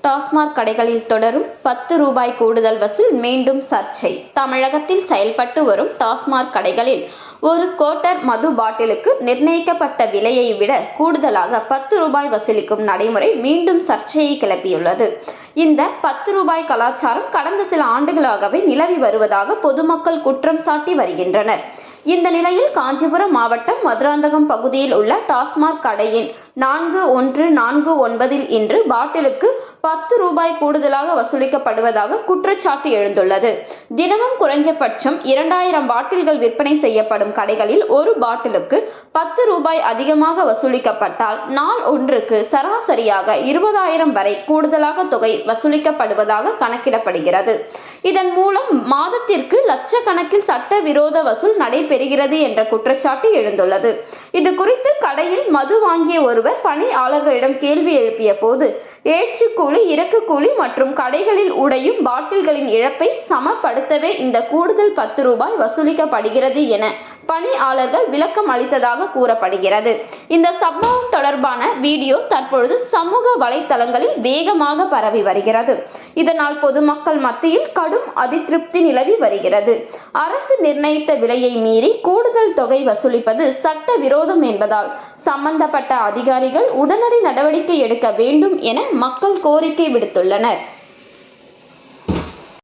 டாஸ்மாக் கடைகளில் தொடரும் 10 ரூபாய் கூடுதல் வசூல் மீண்டும் சர்ச்சை. தமிழகத்தில் செயல்பட்டு வரும் டாஸ்மாக் கடைகளில் ஒரு குவார்ட்டர் மது பாட்டிலுக்கு நிர்ணயிக்கப்பட்ட விலையை விட கூடுதலாக 10 ரூபாய் வசூலிக்கும் நடைமுறை மீண்டும் சர்ச்சையை கிளப்பியுள்ளது. இந்த 10 ரூபாய் கலாச்சாரம் கடந்த சில ஆண்டுகளாகவே நிலவி வருவதாக பொதுமக்கள் குற்றம் சாட்டி வருகின்றனர். இந்த நிலையில் காஞ்சிபுரம் மாவட்டம் மதுராந்தகம் பகுதியில் உள்ள டாஸ்மாக் கடையின் 4149 இன்று பாட்டிலுக்கு 10 ரூபாய் கூடுதலாக வசூலிக்கப்படுவதாக குற்றச்சாட்டு எழுந்துள்ளது. தினமும் குறைஞ்சபட்சம் 2000 பாட்டில்கள் விற்பனை செய்யப்படும் கடைகளில் ஒரு பாட்டிலுக்கு 10 ரூபாய் அதிகமாக வசூலிக்கப்பட்டால் நாள் ஒன்றுக்கு சராசரியாக 20,000 வரை கூடுதலாக தொகை வசூலிக்கப்படுவதாக கணக்கிடப்படுகிறது. இதன் மூலம் மாதத்திற்கு லட்சக்கணக்கில் சட்டவிரோத வசூல் நடைபெறுகிறது என்ற குற்றச்சாட்டு எழுந்துள்ளது. இது குறித்து கடையில் மது வாங்கிய ஒருவர் பணியாளர்களிடம் கேள்வி எழுப்பிய போது ஏற்றுக்கூலி, இறக்குக்கூலி மற்றும் கடைகளில் உடையும் பாட்டில்களின் இழப்பை சமப்படுத்தவே இந்த கூடுதல் 10 ரூபாய் வசூலிக்கப்படுகிறது என பணியாளர்கள் விளக்கம் அளித்ததாக கூறப்படுகிறது. இந்த சம்பவம் தொடர்பான வீடியோ தற்பொழுது சமூக வலைதளங்களில் வேகமாக பரவி வருகிறது. இதனால் பொதுமக்கள் மத்தியில் கடும் அதிருப்தி நிலவி வருகிறது. அரசு நிர்ணயித்த விலையை மீறி கூடுதல் தொகை வசூலிப்பது சட்டவிரோதம் என்பதால் சம்பந்தப்பட்ட அதிகாரிகள் உடனடி நடவடிக்கை எடுக்க வேண்டும் என மக்கள் கோரிக்கை விடுத்துள்ளனர்.